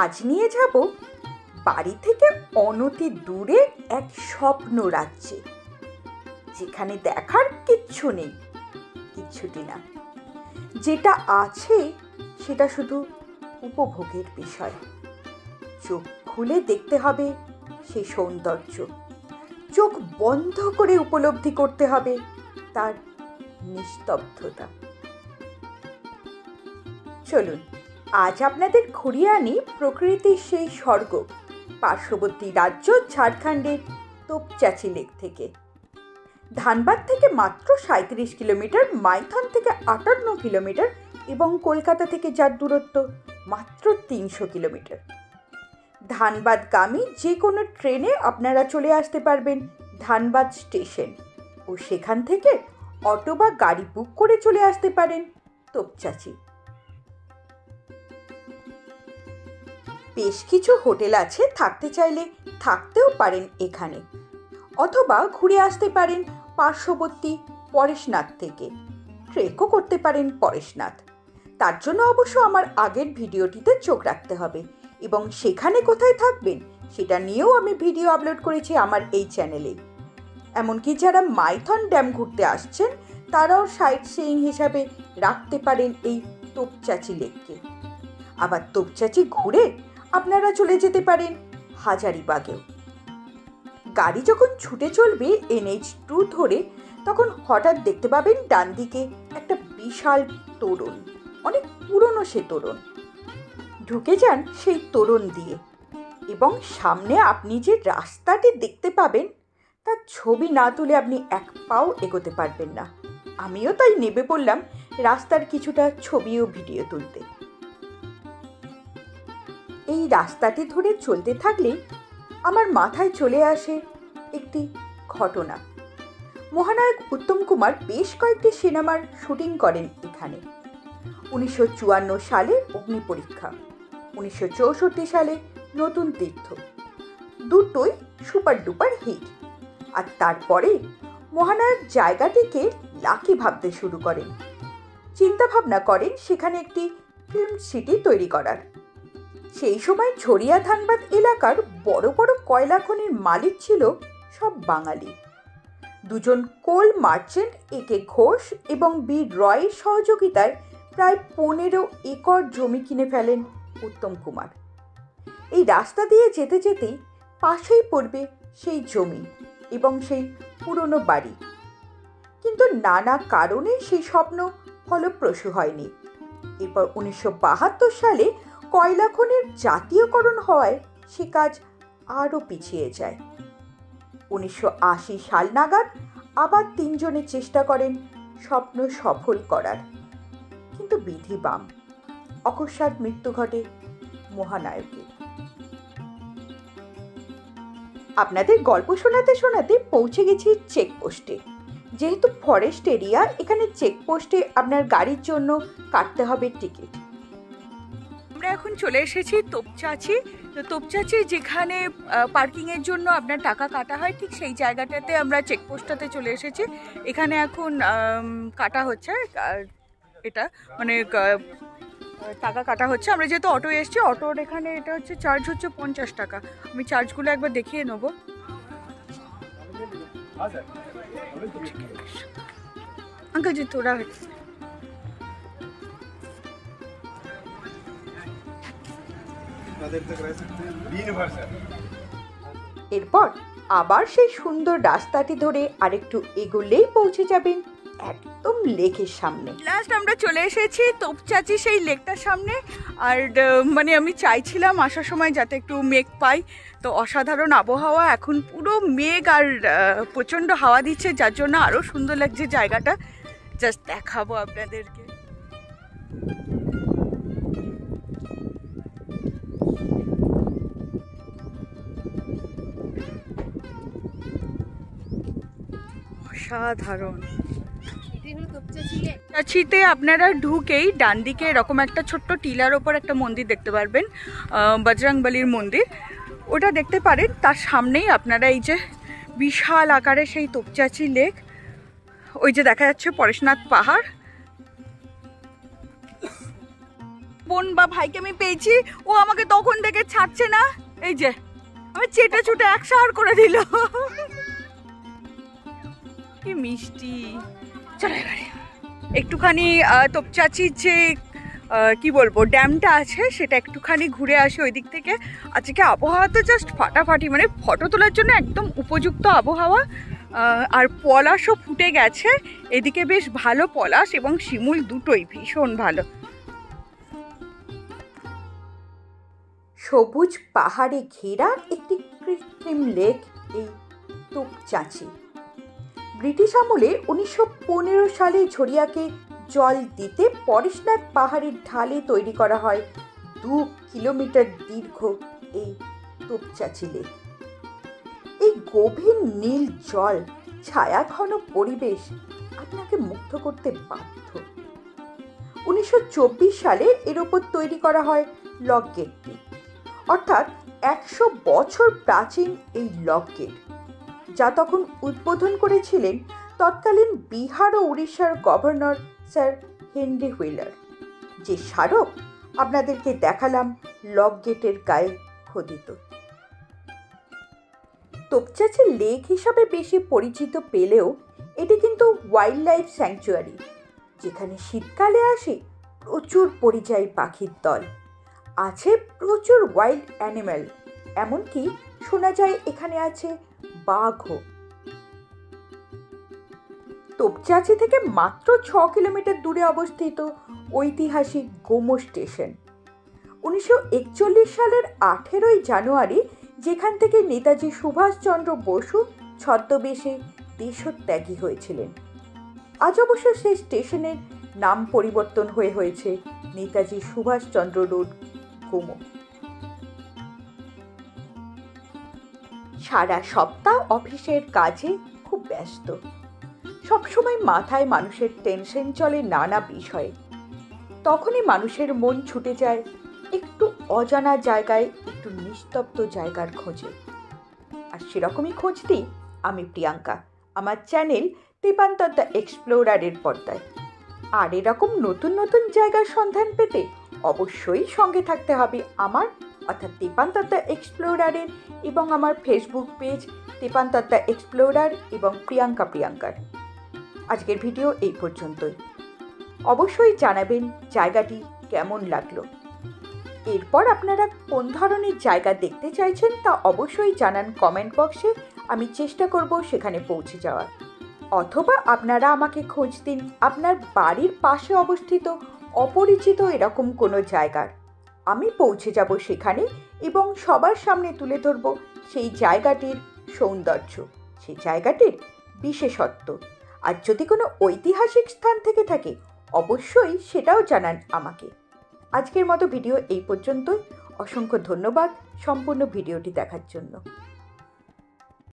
আজ নিয়ে যাব বাড়ি থেকে অনতি দূরে এক স্বপ্ন রাজ্যে, যেখানে দেখার কিচ্ছু নেই, কিচ্ছুটি না। যেটা আছে সেটা শুধু উপভোগের বিষয়। চোখ খুলে দেখতে হবে সেই সৌন্দর্য, চোখ বন্ধ করে উপলব্ধি করতে হবে তার নিস্তব্ধতা। চলুন আজ আপনাদের ঘুরিয়ে আনি প্রকৃতির সেই স্বর্গ, পার্শ্ববর্তী রাজ্য ঝাড়খণ্ডের তোপচাঁচি লেক থেকে। ধানবাদ থেকে মাত্র 37 কিলোমিটার, মাইথন থেকে 58 কিলোমিটার এবং কলকাতা থেকে যার দূরত্ব মাত্র 300 কিলোমিটার। ধানবাদগামী যে কোনো ট্রেনে আপনারা চলে আসতে পারবেন ধানবাদ স্টেশন, ও সেখান থেকে অটো বা গাড়ি বুক করে চলে আসতে পারেন তোপচাঁচি। বেশ কিছু হোটেল আছে, থাকতে চাইলে থাকতেও পারেন এখানে, অথবা ঘুরে আসতে পারেন পার্শ্ববর্তী পরেশনাথ থেকে, ট্রেকও করতে পারেন পরেশনাথ। তার জন্য অবশ্য আমার আগের ভিডিওটিতে চোখ রাখতে হবে, এবং সেখানে কোথায় থাকবেন সেটা নিয়েও আমি ভিডিও আপলোড করেছি আমার এই চ্যানেলে। এমনকি যারা মাইথন ড্যাম ঘুরতে আসছেন তারাও সাইট সিইং হিসাবে রাখতে পারেন এই তোপচাঁচি লেককে। আবার তোপচাঁচি ঘুরে আপনারা চলে যেতে পারেন হাজারিবাগেও। গাড়ি যখন ছুটে চলবে NH2 ধরে, তখন হঠাৎ দেখতে পাবেন ডান দিকে একটা বিশাল তোরণ, অনেক পুরনো সে তোরণ। ঢুকে যান সেই তোরণ দিয়ে, এবং সামনে আপনি যে রাস্তাটি দেখতে পাবেন তার ছবি না তুলে আপনি এক পাও এগোতে পারবেন না। আমিও তাই নেমে পড়লাম রাস্তার কিছুটা ছবি ও ভিডিও তুলতে। এই রাস্তাটি ধরে চলতে থাকলে আমার মাথায় চলে আসে একটি ঘটনা। মহানায়ক উত্তম কুমার বেশ কয়েকটি সিনেমার শুটিং করেন এখানে। 1954 সালে অগ্নিপরীক্ষা, 1964 সালে নতুন তীর্থ, দুটোই সুপার ডুপার হিট। আর তারপরে মহানায়ক জায়গাটিকে লাকি ভাবতে শুরু করেন, চিন্তা ভাবনা করেন সেখানে একটি ফিল্ম সিটি তৈরি করার। সেই সময় ঝরিয়া ধানবাদ এলাকার বড় বড় কয়লা খনির মালিক ছিল সব বাঙালি। দুজন কোল মার্চেন্ট AK ঘোষ এবং বি রয়ের সহযোগিতায় প্রায় 15 একর জমি কিনে ফেলেন উত্তম কুমার। এই রাস্তা দিয়ে যেতে যেতেই পাশেই পড়বে সেই জমি এবং সেই পুরনো বাড়ি, কিন্তু নানা কারণে সেই স্বপ্ন ফলপ্রসূ হয়নি। এরপর 1972 সালে কয়লা খনির জাতীয়করণ হওয়ায় সে কাজ আরও পিছিয়ে যায়। 1980 সাল নাগাদ আবার 3 জনে চেষ্টা করেন স্বপ্ন সফল করার, কিন্তু বিধি বাম, অকস্মাৎ মৃত্যু ঘটে মহানায়কের। আপনাদের গল্প শোনাতে শোনাতে পৌঁছে গেছি চেকপোস্টে। যেহেতু ফরেস্ট এরিয়া, এখানে চেকপোস্টে আপনার গাড়ির জন্য কাটতে হবে টিকিট। আমরা এখন চলে এসেছি তোপচাঁচি। তো তোপচাঁচি যেখানে পার্কিংয়ের জন্য আপনার টাকা কাটা হয়, ঠিক সেই জায়গাটাতে আমরা চেকপোস্টটাতে চলে এসেছি। এখানে এখন কাটা হচ্ছে, এটা মানে টাকা কাটা হচ্ছে। আমরা যেহেতু অটো এসেছি, অটোর এখানে এটা হচ্ছে চার্জ হচ্ছে 50 টাকা। আমি চার্জগুলো একবার দেখিয়ে নেবো। अंकल जी थोड़ा এরপর আবার সেই সুন্দর রাস্তাটি ধরে আরেকটু এগোলেই পৌঁছে যাবেন একদম লেকের সামনে। লাস্ট আমরা চলে এসেছি তোপচাঁচি সেই লেকটার সামনে। আর মানে আমি চাইছিলাম আসার সময় যাতে একটু মেঘ পাই, তো অসাধারণ আবহাওয়া, এখন পুরো মেঘ আর প্রচণ্ড হাওয়া দিচ্ছে, যার জন্য আরও সুন্দর লাগছে জায়গাটা। জাস্ট দেখাবো আপনাদেরকে। অসাধারণ। তোপচাঁচিতে আপনারা ঢুকেই ডান দিকে এরকম একটা ছোট্ট টিলার ওপর একটা মন্দির দেখতে পারবেন, বজরংবলীর মন্দির, ওটা দেখতে পারেন। তার সামনেই আপনারা এই যে বিশাল আকারে সেই তোপচাঁচি লেক, ওই যে দেখা যাচ্ছে পরেশনাথ পাহাড়। বোন বা ভাইকে আমি পেয়েছি, ও আমাকে তখন থেকে ছাড়ছে না। এই যে আমি চেটে চুটে একসার করে দিল। কি মিষ্টি। চলো এবারে একটুখানি তোপচাচির যে কি বলবো ড্যামটা আছে সেটা একটুখানি ঘুরে আসি ওই দিক থেকে। আজকে আবহাওয়া তো জাস্ট ফাটাফাটি, মানে ফটো তোলার জন্য একদম উপযুক্ত আবহাওয়া। আর পলাশও ফুটে গেছে, এদিকে বেশ ভালো পলাশ এবং শিমুল দুটোই ভীষণ ভালো। সবুজ পাহাড়ে ঘেরা একটি কৃত্রিম লেক এই তোপচাঁচি। ব্রিটিশ আমলে 1915 সালে ঝরিয়াকে জল দিতে পরেশনাথ পাহাড়ের ঢালে তৈরি করা হয় 2 কিলোমিটার দীর্ঘ এই তোপচাঁচি লেক। এই গভীর নীল জল, ছায়াঘন পরিবেশ আপনাকে মুগ্ধ করতে বাধ্য। 1924 সালে এর ওপর তৈরি করা হয় লক গেটটি, অর্থাৎ 100 বছর প্রাচীন এই লক গেট, যা তখন উদ্বোধন করেছিলেন তৎকালীন বিহার ও উড়িষ্যার গভর্নর স্যার হেনরি হুইলার। যে স্মারক আপনাদেরকে দেখালাম লক গেটের গায়ে খোদিত। তোপচাঁচি লেক হিসাবে বেশি পরিচিত পেলেও এটি কিন্তু ওয়াইল্ড লাইফ স্যাংচুয়ারি, যেখানে শীতকালে আসে প্রচুর পরিযায়ী পাখির দল, আছে প্রচুর ওয়াইল্ড অ্যানিম্যাল, এমনকি শোনা যায় এখানে আছে বাঘও। তোপচাঁচি থেকে মাত্র 6 কিলোমিটার দূরে অবস্থিত ঐতিহাসিক গোমো স্টেশন। 1941 সালের 18 জানুয়ারি যেখান থেকে নেতাজি সুভাষচন্দ্র বসু ছদ্মবেশে দেশত্যাগী হয়েছিলেন। আজ অবশ্য সেই স্টেশনের নাম পরিবর্তন হয়েছে নেতাজি সুভাষচন্দ্র রোড, গোমো। সারা সপ্তাহ অফিসের কাজে খুব ব্যস্ত, সবসময় মাথায় মানুষের টেনশন চলে নানা বিষয়ে। তখনই মানুষের মন ছুটে যায় একটু অজানা জায়গায়, একটু নিস্তব্ধ জায়গার খোঁজে। আর সেরকমই খোঁজ দিই আমি প্রিয়াঙ্কা, আমার চ্যানেল তেপান্তর দ্য এক্সপ্লোরারের পর্দায়। আর এরকম নতুন নতুন জায়গার সন্ধান পেতে অবশ্যই সঙ্গে থাকতে হবে আমার, অর্থাৎ তেপান্তর দ্য এক্সপ্লোরারের, এবং আমার ফেসবুক পেজ তেপান্তর দ্য এক্সপ্লোরার এবং প্রিয়াঙ্কার। আজকের ভিডিও এই পর্যন্তই। অবশ্যই জানাবেন জায়গাটি কেমন লাগলো। এরপর আপনারা কোন ধরনের জায়গা দেখতে চাইছেন তা অবশ্যই জানান কমেন্ট বক্সে, আমি চেষ্টা করব সেখানে পৌঁছে যাওয়ার। অথবা আপনারা আমাকে খোঁজ দিন আপনার বাড়ির পাশে অবস্থিত অপরিচিত এরকম কোনো জায়গার, আমি পৌঁছে যাব সেখানে এবং সবার সামনে তুলে ধরব সেই জায়গাটির সৌন্দর্য, সেই জায়গাটির বিশেষত্ব। আর যদি কোনো ঐতিহাসিক স্থান থেকে থাকে অবশ্যই সেটাও জানান আমাকে। আজকের মতো ভিডিও এই পর্যন্তই। অসংখ্য ধন্যবাদ সম্পূর্ণ ভিডিওটি দেখার জন্য।